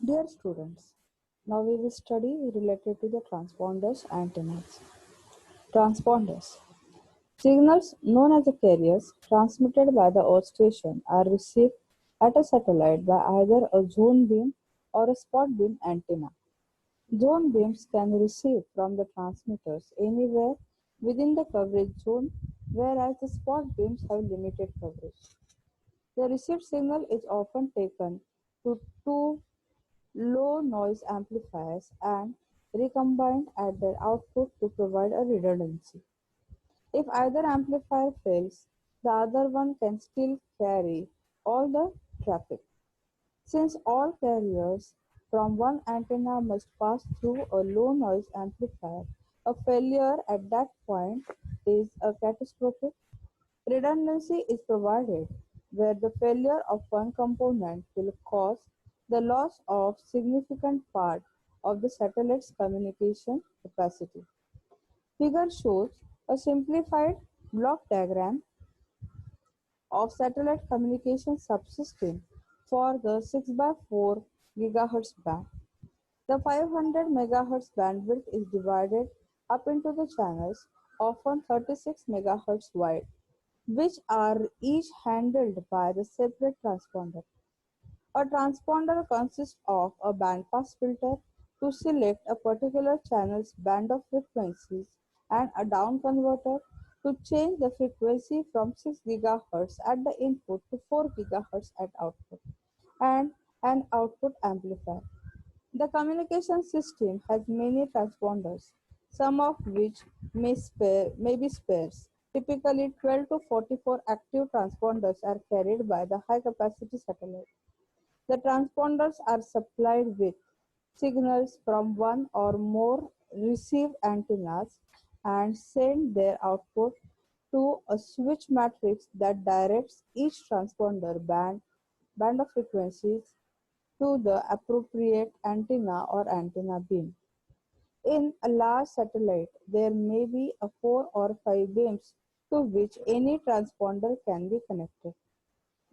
Dear students, now we will study related to the transponders antennas. Transponders. Signals known as the carriers transmitted by the earth station are received at a satellite by either a zone beam or a spot beam antenna. Zone beams can receive from the transmitters anywhere within the coverage zone, whereas the spot beams have limited coverage. The received signal is often taken to two low noise amplifiers and recombined at their output to provide a redundancy. If either amplifier fails, the other one can still carry all the traffic. Since all carriers from one antenna must pass through a low noise amplifier, a failure at that point is a catastrophic. Redundancy is provided where the failure of one component will cause the loss of significant part of the satellite's communication capacity. Figure shows a simplified block diagram of satellite communication subsystem for the 6 by 4 GHz band. The 500 MHz bandwidth is divided up into the channels, often 36 MHz wide, which are each handled by the separate transponder. A transponder consists of a bandpass filter to select a particular channel's band of frequencies and a down converter to change the frequency from 6 GHz at the input to 4 GHz at output, and an output amplifier. The communication system has many transponders, some of which may be spares. Typically, 12 to 44 active transponders are carried by the high-capacity satellite. The transponders are supplied with signals from one or more receive antennas and send their output to a switch matrix that directs each transponder band of frequencies to the appropriate antenna or antenna beam. In a large satellite, there may be a 4 or 5 beams to which any transponder can be connected.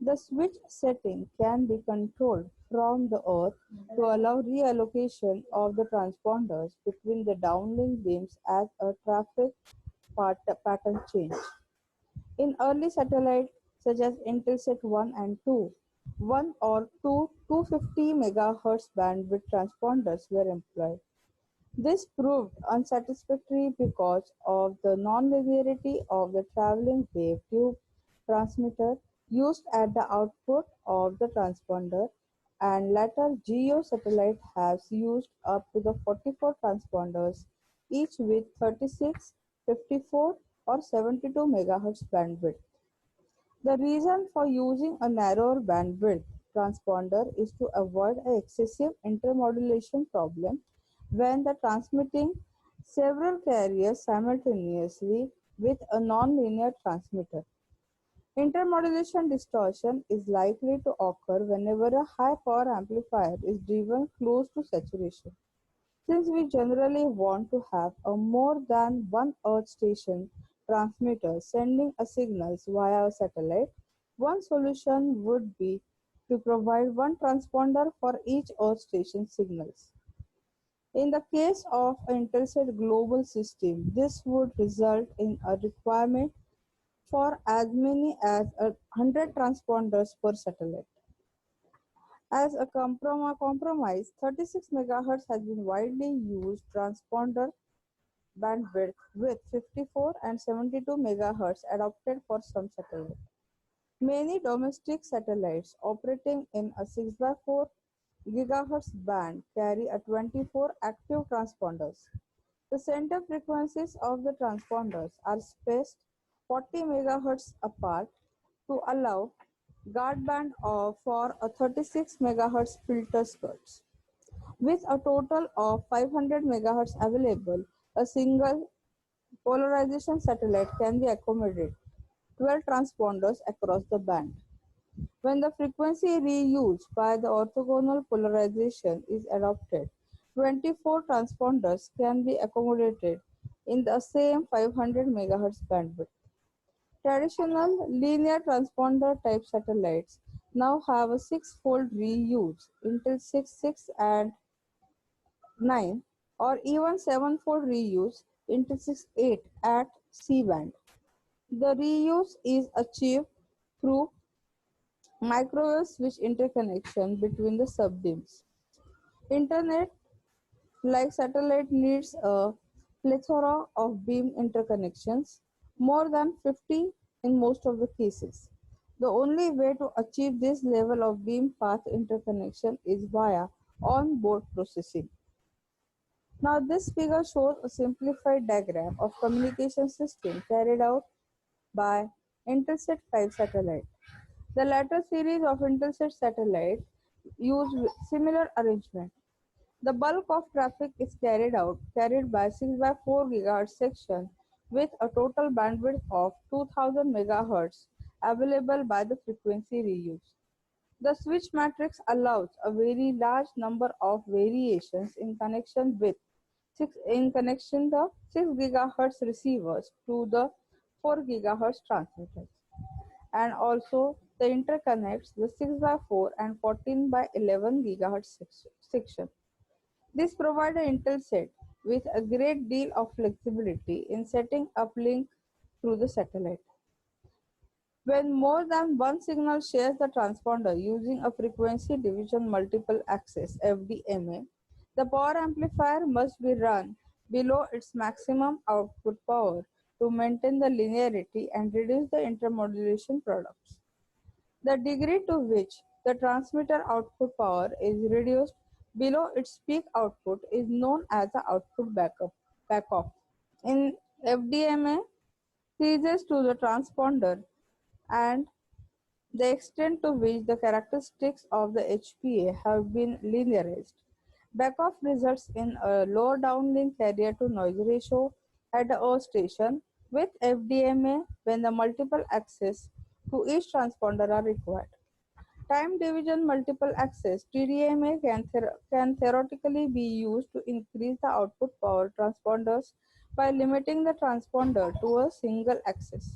The switch setting can be controlled from the earth to allow reallocation of the transponders between the downlink beams as a traffic pattern change. In early satellites such as Intelsat 1 and 2, one or two 250 MHz bandwidth transponders were employed. This proved unsatisfactory because of the nonlinearity of the traveling wave tube transmitter used at the output of the transponder, and later GEO satellites have used up to the 44 transponders, each with 36, 54, or 72 MHz bandwidth. The reason for using a narrower bandwidth transponder is to avoid an excessive intermodulation problem when the transmitting several carriers simultaneously with a nonlinear transmitter. Intermodulation distortion is likely to occur whenever a high power amplifier is driven close to saturation. Since we generally want to have a more than one earth station transmitter sending a signals via a satellite, one solution would be to provide one transponder for each earth station signals. In the case of an Intelsat global system, this would result in a requirement for as many as 100 transponders per satellite. As a compromise, 36 MHz has been widely used transponder bandwidth with 54 and 72 MHz adopted for some satellites. Many domestic satellites operating in a 6 by 4 GHz band carry a 24 active transponders. The center frequencies of the transponders are spaced 40 MHz apart to allow guard band for a 36 MHz filter skirts. With a total of 500 MHz available, a single polarization satellite can be accommodated 12 transponders across the band. When the frequency reuse by the orthogonal polarization is adopted, 24 transponders can be accommodated in the same 500 MHz bandwidth. Traditional linear transponder type satellites now have a six-fold reuse Intel 6, 6 and 9 or even seven-fold reuse Intel 6, 8 at C-band. The reuse is achieved through microwave switch interconnection between the subbeams. Internet, like satellite, needs a plethora of beam interconnections, more than 50 in most of the cases. The only way to achieve this level of beam path interconnection is via on-board processing. Now this figure shows a simplified diagram of communication system carried out by Intelsat 5 satellite. The latter series of Intelsat satellites use similar arrangement. The bulk of traffic is carried by 6 by 4 GHz section with a total bandwidth of 2000 MHz available by the frequency reuse. The switch matrix allows a very large number of variations in connection the 6 GHz receivers to the 4 GHz transmitters, and also the interconnects the 6 by 4 and 14 by 11 GHz section. This provides Intelsat with a great deal of flexibility in setting up link through the satellite. When more than one signal shares the transponder using a frequency division multiple access (FDMA), the power amplifier must be run below its maximum output power to maintain the linearity and reduce the intermodulation products. The degree to which the transmitter output power is reduced below its peak output is known as the output backoff. In FDMA, freezes to the transponder and the extent to which the characteristics of the HPA have been linearized. Backoff results in a low downlink carrier to noise ratio at the earth station with FDMA when the multiple access to each transponder are required. Time division multiple access (TDMA) can theoretically be used to increase the output power transponders by limiting the transponder to a single access.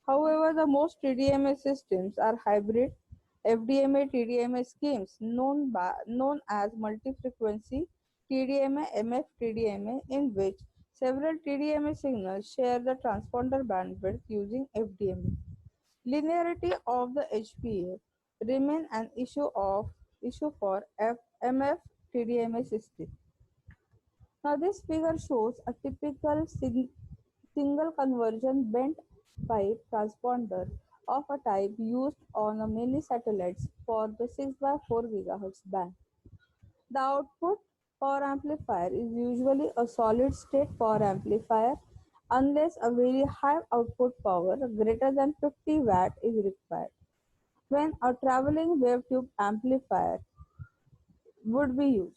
However, the most TDMA systems are hybrid FDMA-TDMA schemes known as multi-frequency TDMA, MF-TDMA, in which several TDMA signals share the transponder bandwidth using FDMA. Linearity of the HPA remain an issue for MF-TDMA system. Now this figure shows a typical single conversion bent pipe transponder of a type used on many satellites for the 6 by 4 GHz band. The output power amplifier is usually a solid state power amplifier unless a very high output power greater than 50 watt is required, when a traveling wave tube amplifier would be used.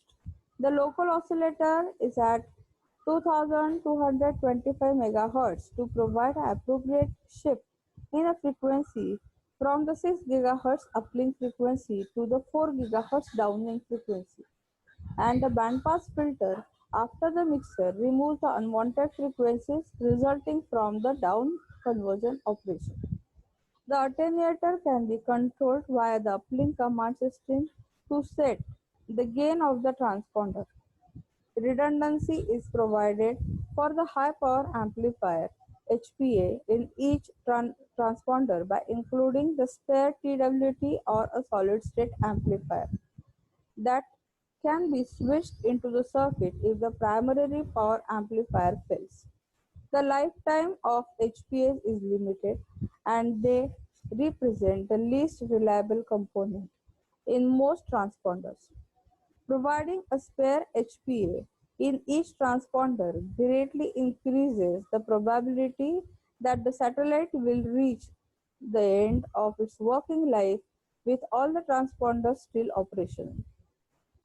The local oscillator is at 2225 MHz to provide an appropriate shift in a frequency from the 6 GHz uplink frequency to the 4 GHz downlink frequency, and the bandpass filter after the mixer removes the unwanted frequencies resulting from the down conversion operation. The attenuator can be controlled via the uplink command system to set the gain of the transponder. Redundancy is provided for the high power amplifier (HPA) in each transponder by including the spare TWT or a solid state amplifier that can be switched into the circuit if the primary power amplifier fails. The lifetime of HPAs is limited, and they represent the least reliable component in most transponders. Providing a spare HPA in each transponder greatly increases the probability that the satellite will reach the end of its working life with all the transponders still operational.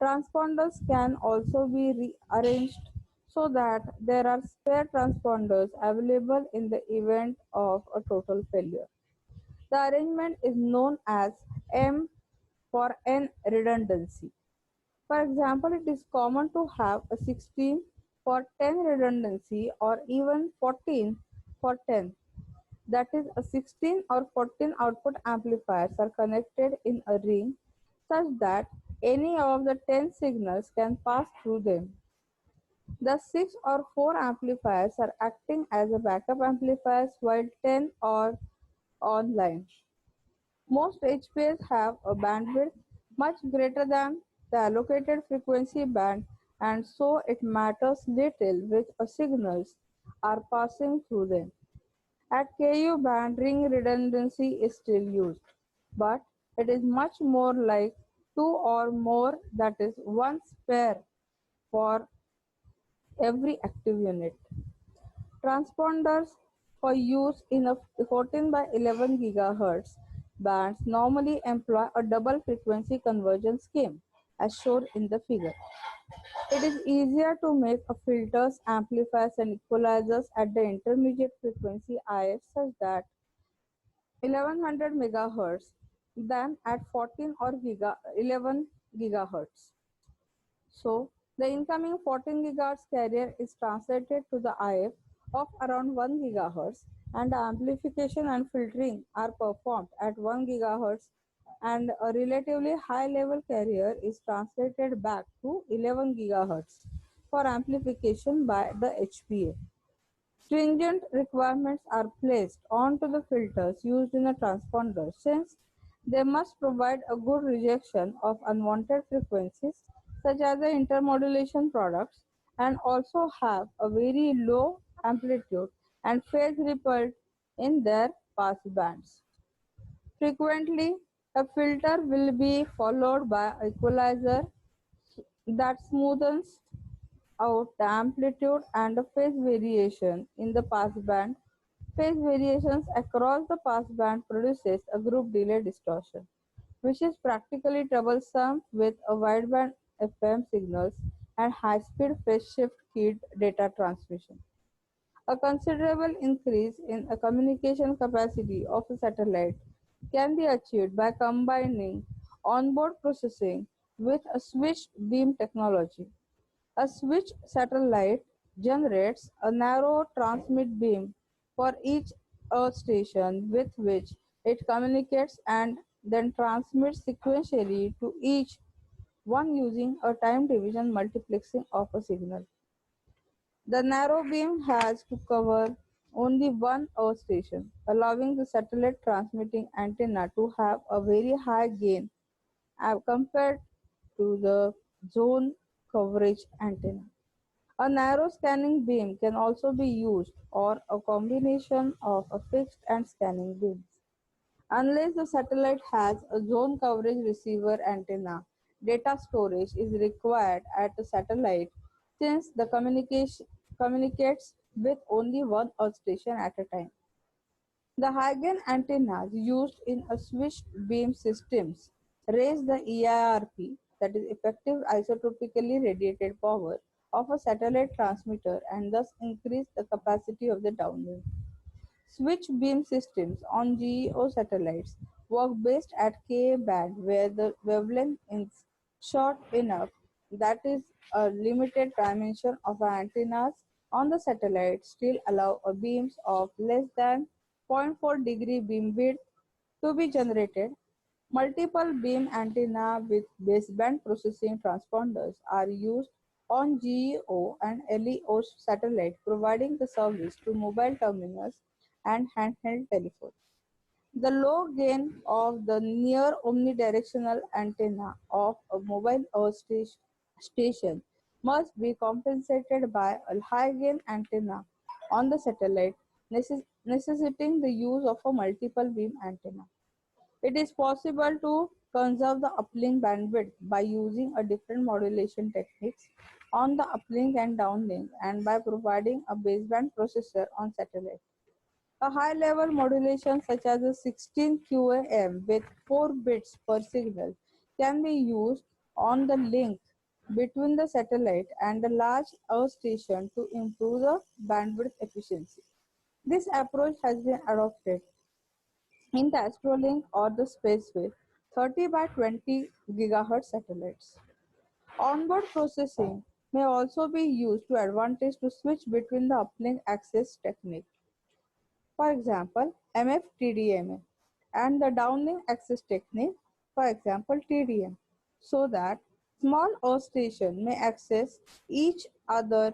Transponders can also be rearranged so that there are spare transponders available in the event of a total failure. The arrangement is known as M for N redundancy. For example, it is common to have a 16 for 10 redundancy or even 14 for 10. that is, a 16 or 14 output amplifiers are connected in a ring such that any of the 10 signals can pass through them. The 6 or 4 amplifiers are acting as a backup amplifiers while 10 are online. Most HPs have a bandwidth much greater than the allocated frequency band, and so it matters little which signals are passing through them. At Ku band, ring redundancy is still used, but it is much more like two or more, that is, one pair for every active unit. Transponders for use in a 14 by 11 GHz bands normally employ a double frequency conversion scheme, as shown in the figure. It is easier to make a filters, amplifiers, and equalizers at the intermediate frequency IF such that 1100 MHz than at 14 or 11 GHz. So, the incoming 14 GHz carrier is translated to the IF of around 1 GHz, and the amplification and filtering are performed at 1 GHz, and a relatively high level carrier is translated back to 11 GHz for amplification by the HPA. Stringent requirements are placed onto the filters used in a transponder, since they must provide a good rejection of unwanted frequencies such as the intermodulation products, and also have a very low amplitude and phase ripple in their passbands. Frequently, a filter will be followed by an equalizer that smoothens out the amplitude and the phase variation in the passband. Phase variations across the passband produces a group delay distortion, which is practically troublesome with a wideband FM signals and high-speed phase shift keyed data transmission. A considerable increase in the communication capacity of a satellite can be achieved by combining onboard processing with a switched beam technology. A switched satellite generates a narrow transmit beam for each earth station with which it communicates, and then transmits sequentially to each one using a time division multiplexing of a signal. The narrow beam has to cover only one earth station, allowing the satellite transmitting antenna to have a very high gain compared to the zone coverage antenna. A narrow scanning beam can also be used, or a combination of a fixed and scanning beams. Unless the satellite has a zone coverage receiver antenna, data storage is required at the satellite, since the communication communicates with only one earth station at a time. The high-gain antennas used in a switched beam systems raise the EIRP, that is effective isotopically radiated power, of a satellite transmitter, and thus increase the capacity of the downlink. Switch beam systems on GEO satellites work best at Ka band, where the wavelength is short enough that is a limited dimension of antennas on the satellite still allow a beams of less than 0.4-degree beam width to be generated. Multiple beam antenna with baseband processing transponders are used on GEO and LEO satellites, providing the service to mobile terminals and handheld telephones. The low gain of the near omnidirectional antenna of a mobile earth station must be compensated by a high gain antenna on the satellite, necessitating the use of a multiple beam antenna. It is possible to conserve the uplink bandwidth by using a different modulation techniques on the uplink and downlink, and by providing a baseband processor on satellite. A high-level modulation such as a 16 QAM with 4 bits per signal can be used on the link between the satellite and the large earth station to improve the bandwidth efficiency. This approach has been adopted in the Astrolink or the Spacewave 30 by 20 GHz satellites. Onboard processing may also be used to advantage to switch between the uplink access technique. for example MFTDMA, and the Downing Access Technique, for example TDM, so that small earth stations may access each other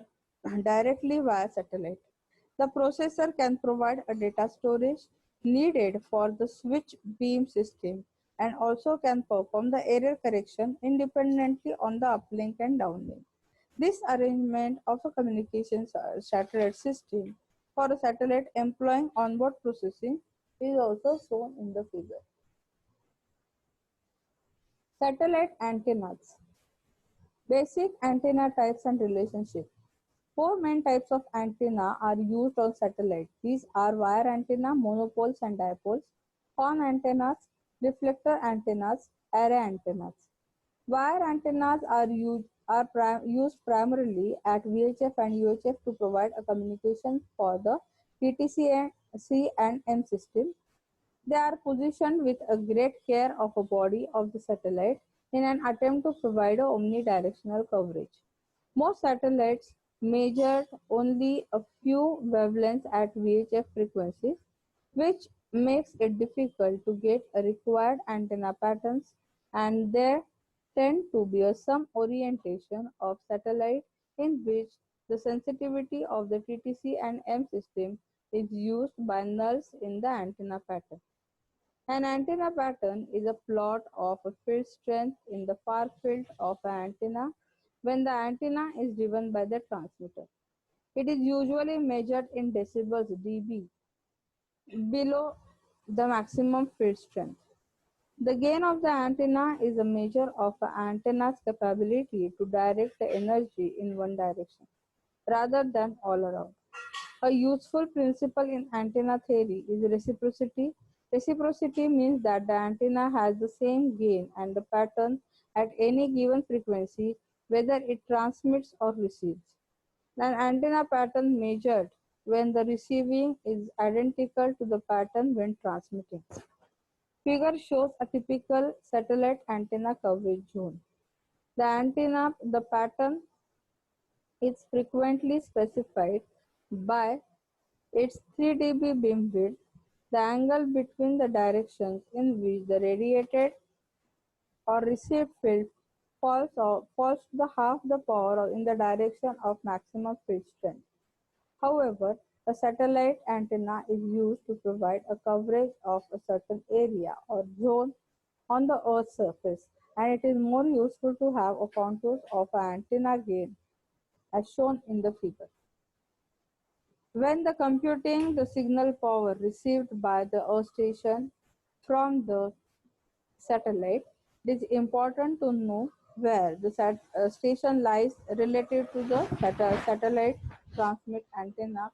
directly via satellite. The processor can provide a data storage needed for the switch beam system and also can perform the error correction independently on the uplink and downlink. This arrangement of a communications satellite system for a satellite employing onboard processing is also shown in the figure. Satellite antennas. Basic antenna types and relationship. Four main types of antenna are used on satellite. These are wire antenna, monopoles and dipoles, horn antennas, reflector antennas, array antennas. Wire antennas used primarily at VHF and UHF to provide a communication for the TTC and C and M system. They are positioned with a great care of a body of the satellite in an attempt to provide a omnidirectional coverage. Most satellites measured only a few wavelengths at VHF frequencies, which makes it difficult to get a required antenna patterns, and there tend to be some orientation of satellite in which the sensitivity of the TTC and M system is used by nulls in the antenna pattern. An antenna pattern is a plot of a field strength in the far field of an antenna when the antenna is driven by the transmitter. It is usually measured in decibels dB below the maximum field strength. The gain of the antenna is a measure of an antenna's capability to direct the energy in one direction rather than all around. A useful principle in antenna theory is reciprocity. Reciprocity means that the antenna has the same gain and the pattern at any given frequency, whether it transmits or receives. An antenna pattern measured when the receiving is identical to the pattern when transmitting. Figure shows a typical satellite antenna coverage zone. The pattern is frequently specified by its 3 dB beam width, the angle between the directions in which the radiated or received field falls to the half the power in the direction of maximum field strength. However, a satellite antenna is used to provide a coverage of a certain area or zone on the Earth's surface, and it is more useful to have a contours of an antenna gain as shown in the figure. When the computing the signal power received by the earth station from the satellite, it is important to know where the station lies relative to the satellite transmit antenna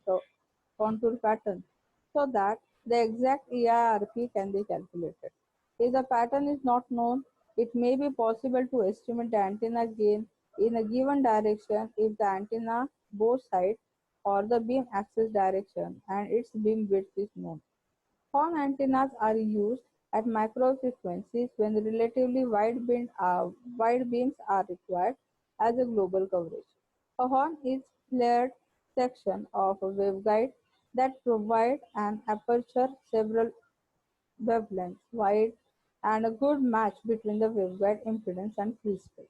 contour pattern so that the exact EIRP can be calculated. If the pattern is not known, it may be possible to estimate the antenna gain in a given direction if the antenna bore side or the beam axis direction and its beam width is known. Horn antennas are used at micro-frequencies when relatively wide beams are required as a global coverage. A horn is flared section of a waveguide that provide an aperture several wavelengths wide and a good match between the waveguide impedance and free space.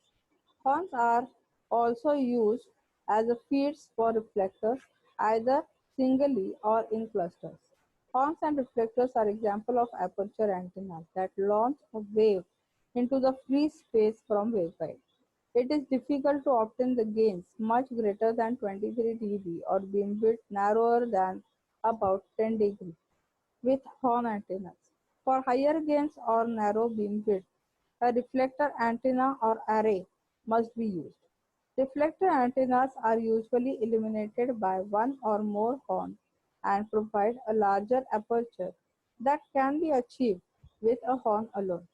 Horns are also used as a feeds for reflectors, either singly or in clusters. Horns and reflectors are examples of aperture antennas that launch a wave into the free space from waveguide. It is difficult to obtain the gains much greater than 23 dB or beamwidth narrower than about 10 degrees with horn antennas. For higher gains or narrow beamwidth, a reflector antenna or array must be used. Reflector antennas are usually illuminated by one or more horns and provide a larger aperture that can be achieved with a horn alone.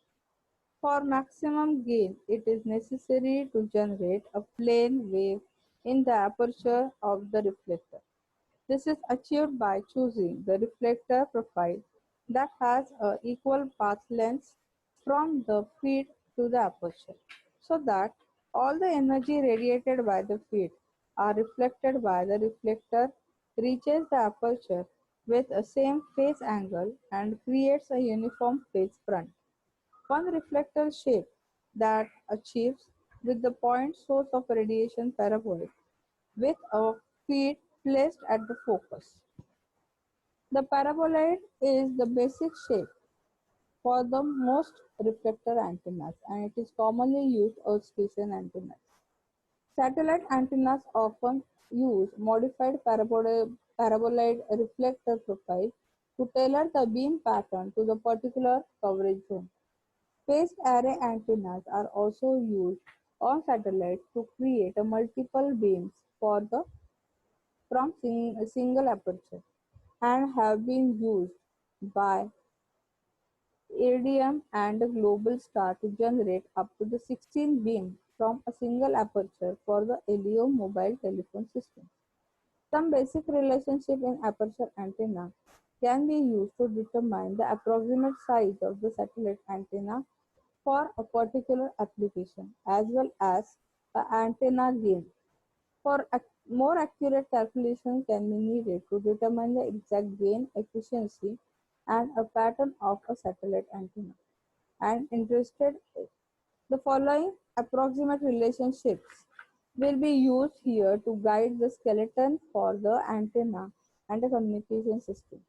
For maximum gain, it is necessary to generate a plane wave in the aperture of the reflector. This is achieved by choosing the reflector profile that has a equal path length from the feed to the aperture, so that all the energy radiated by the feed are reflected by the reflector reaches the aperture with a same phase angle and creates a uniform phase front. One reflector shape that achieves with the point source of radiation parabolic with a feed placed at the focus. The paraboloid is the basic shape for the most reflector antennas and it is commonly used earth station antennas. Satellite antennas often use modified paraboloid reflector profile to tailor the beam pattern to the particular coverage zone. Phased array antennas are also used on satellites to create a multiple beams for the from single aperture and have been used by Iridium and Globalstar to generate up to the 16 beams from a single aperture for the LEO mobile telephone system. Some basic relationship in aperture antenna can be used to determine the approximate size of the satellite antenna for a particular application, as well as the antenna gain. For more accurate calculation can be needed to determine the exact gain, efficiency, and a pattern of a satellite antenna. And interested, the following approximate relationships will be used here to guide the skeleton for the antenna and the communication system.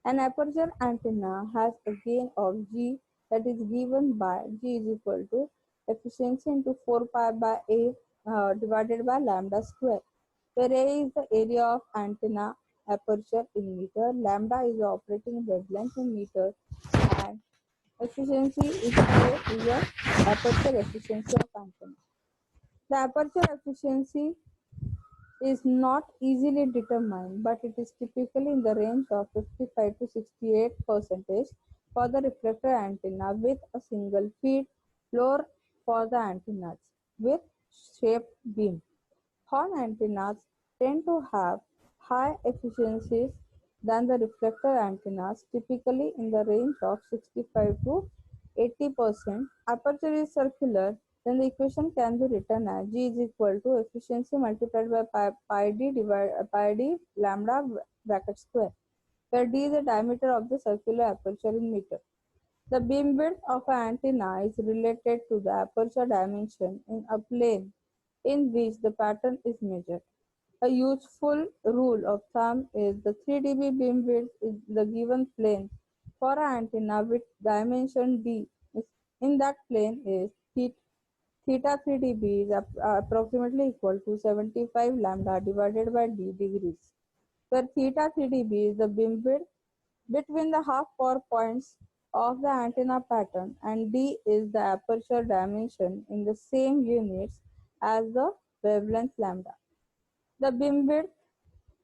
An aperture antenna has a gain of G that is given by G is equal to efficiency into 4 pi by A divided by lambda square, where A is the area of antenna aperture in meter, lambda is the operating wavelength in meter, and efficiency is A is the aperture efficiency of antenna. The aperture efficiency is not easily determined, but it is typically in the range of 55 to 68% for the reflector antenna with a single feed, lower for the antennas with shaped beam. Horn antennas tend to have high efficiencies than the reflector antennas, typically in the range of 65 to 80%. Aperture is circular, then the equation can be written as G is equal to efficiency multiplied by pi d lambda bracket square, where d is the diameter of the circular aperture in meter. The beam width of an antenna is related to the aperture dimension in a plane in which the pattern is measured. A useful rule of thumb is the 3 dB beam width is the given plane for an antenna with dimension d in that plane is theta 3 dB is approximately equal to 75 lambda divided by d degrees, where theta 3 dB is the beam width between the half power points of the antenna pattern and d is the aperture dimension in the same units as the wavelength lambda. The beam width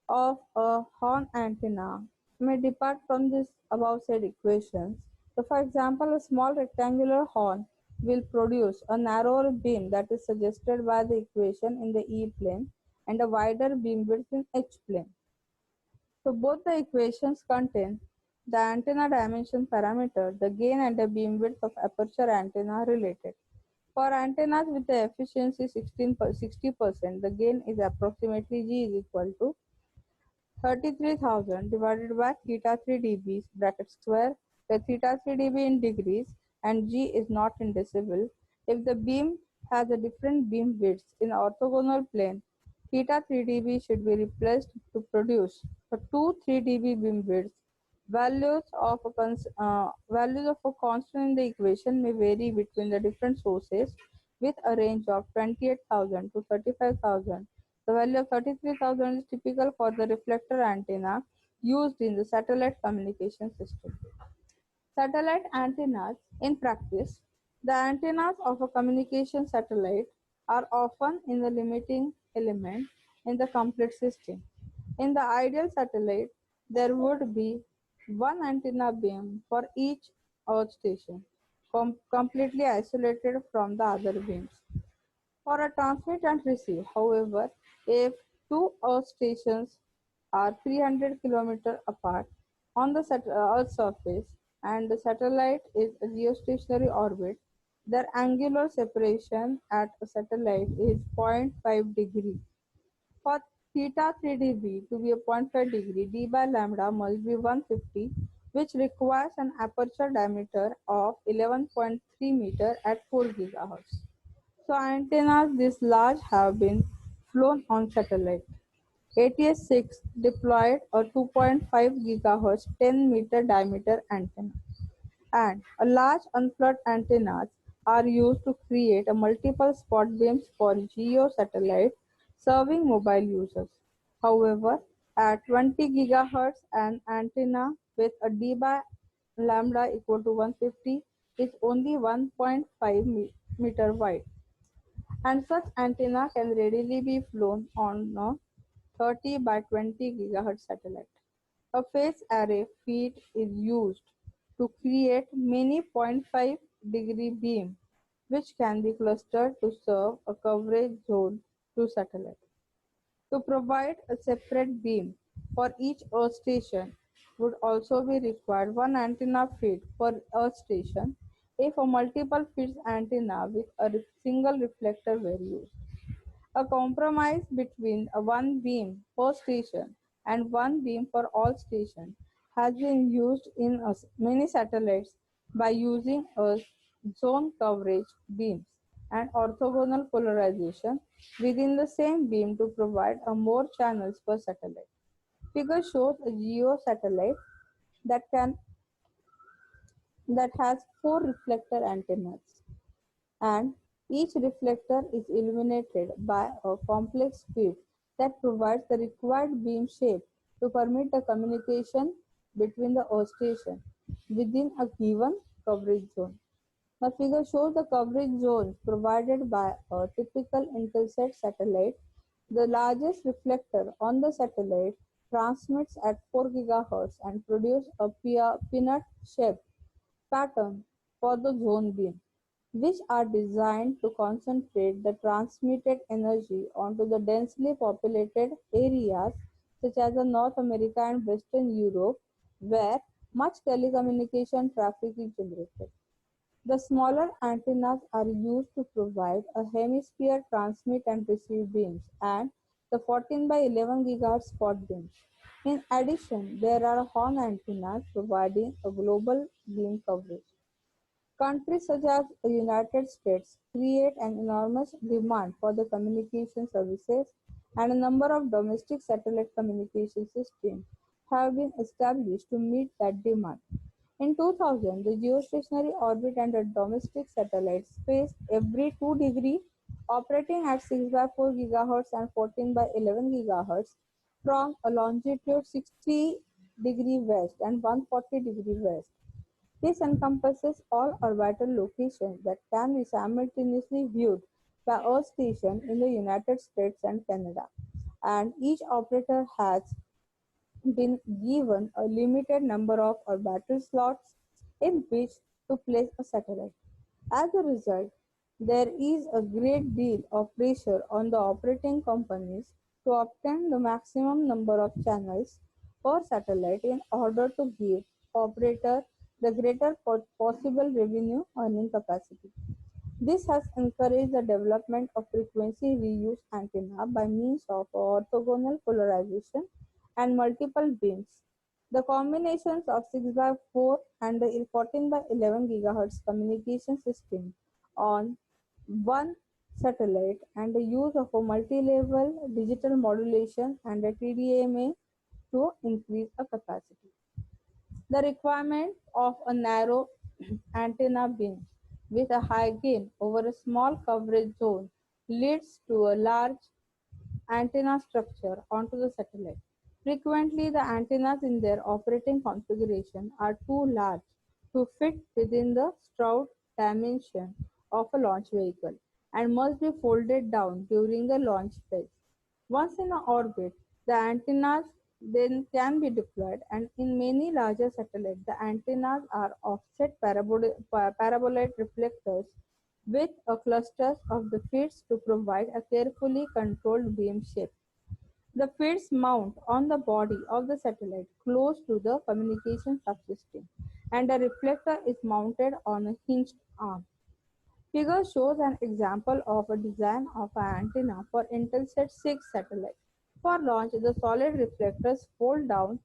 of a horn antenna may depart from this above said equations. So for example, a small rectangular horn will produce a narrower beam that is suggested by the equation in the E plane and a wider beam width in H plane. So both the equations contain the antenna dimension parameter, the gain and the beam width of aperture antenna are related. For antennas with the efficiency 60%, the gain is approximately G is equal to 33,000 divided by theta 3 dB bracket square, where theta 3 dB in degrees and G is not in decibel. If the beam has a different beam width in orthogonal plane, theta 3 dB should be replaced to produce a two 3 dB beam widths. Values of a constant in the equation may vary between the different sources with a range of 28,000 to 35,000. The value of 33,000 is typical for the reflector antenna used in the satellite communication system. Satellite antennas. In practice, the antennas of a communication satellite are often in the limiting element in the complete system. In the ideal satellite, there would be one antenna beam for each earth station, completely isolated from the other beams. For a transmit and receive, however, if two earth stations are 300 km apart on the Earth's surface and the satellite is a geostationary orbit, their angular separation at a satellite is 0.5 degree. For theta 3 dB to be a 0.5 degree, d by lambda must be 150, which requires an aperture diameter of 11.3 meter at 4 gigahertz. So antennas this large have been flown on satellite. ATS-6 deployed a 2.5 gigahertz 10-meter diameter antenna, and a large unfurled antennas are used to create a multiple spot beams for GEO satellites serving mobile users. However, at 20 gigahertz, an antenna with a d by lambda equal to 150 is only 1.5 meter wide, and such antenna can readily be flown on a 30 by 20 gigahertz satellite. A phase array feed is used to create many 0.5-degree beams which can be clustered to serve a coverage zone to satellite. To provide a separate beam for each earth station would also be required one antenna feed per earth station if a multiple feeds antenna with a single reflector were used. A compromise between a one beam per station and one beam for all stations has been used in many satellites by using a zone coverage beams and orthogonal polarization within the same beam to provide a more channels per satellite. Figure shows a GEO satellite that can that has four reflector antennas, and each reflector is illuminated by a complex field that provides the required beam shape to permit the communication between the earth station within a given coverage zone. The figure shows the coverage zones provided by a typical Intelsat satellite. The largest reflector on the satellite transmits at 4 GHz and produces a peanut-shaped pattern for the zone beam, which are designed to concentrate the transmitted energy onto the densely populated areas such as North America and Western Europe, where much telecommunication traffic is generated. The smaller antennas are used to provide a hemisphere transmit and receive beams and the 14 by 11 GHz spot beams. In addition, there are horn antennas providing a global beam coverage. Countries such as the United States create an enormous demand for the communication services, and a number of domestic satellite communication systems have been established to meet that demand. In 2000, the geostationary orbit and the domestic satellites spaced every 2 degree operating at 6 by 4 GHz and 14 by 11 GHz from a longitude 60° west and 140° west. This encompasses all orbital locations that can be simultaneously viewed by Earth stations in the United States and Canada, and each operator has been given a limited number of orbital slots in which to place a satellite. As a result, there is a great deal of pressure on the operating companies to obtain the maximum number of channels per satellite in order to give operator the greater possible revenue earning capacity. This has encouraged the development of frequency reuse antenna by means of orthogonal polarization and multiple beams. The combinations of 6 by 4 and the 14 by 11 GHz communication system on one satellite and the use of a multi-level digital modulation and a TDMA to increase the capacity. The requirement of a narrow antenna beam with a high gain over a small coverage zone leads to a large antenna structure onto the satellite. Frequently, the antennas in their operating configuration are too large to fit within the stroud dimension of a launch vehicle and must be folded down during the launch phase. Once in orbit, the antennas then can be deployed, and in many larger satellites, the antennas are offset paraboloid reflectors with a clusters of the feeds to provide a carefully controlled beam shape. The feeds mount on the body of the satellite close to the communication subsystem, and a reflector is mounted on a hinged arm. Figure shows an example of a design of an antenna for Intelsat 6 satellite. For launch, the solid reflectors fold down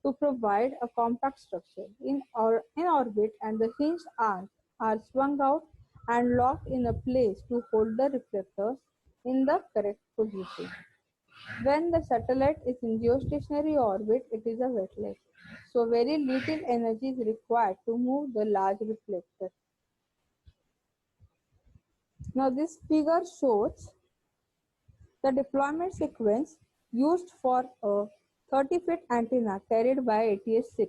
to provide a compact structure in orbit, and the hinged arms are swung out and locked in a place to hold the reflectors in the correct position. When the satellite is in geostationary orbit, it is a wet leg, so very little energy is required to move the large reflector. Now this figure shows the deployment sequence used for a 30-feet antenna carried by ATS-6.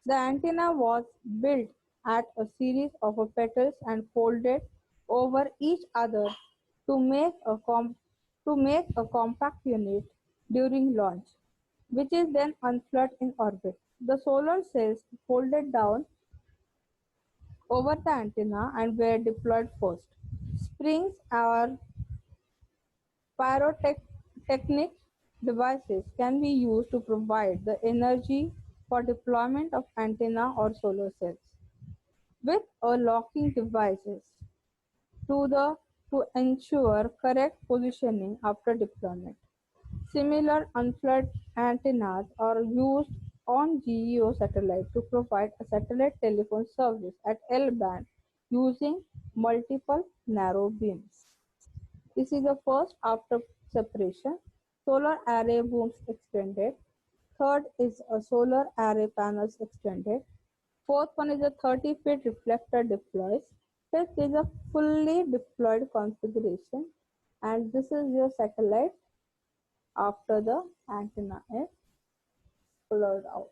The antenna was built at a series of petals and folded over each other to make a compact unit during launch, which is then unfurled in orbit. The solar cells folded down over the antenna and were deployed first. Springs are Pyrotechnic devices can be used to provide the energy for deployment of antenna or solar cells, with a locking devices to the to ensure correct positioning after deployment. Similar unfurled antennas are used on GEO satellite to provide a satellite telephone service at L-band using multiple narrow beams. This is the first after separation. Solar array booms extended. Third is a solar array panels extended. Fourth one is a 30-feet reflector deploys. Fifth is a fully deployed configuration. And this is your satellite after the antenna is pulled out.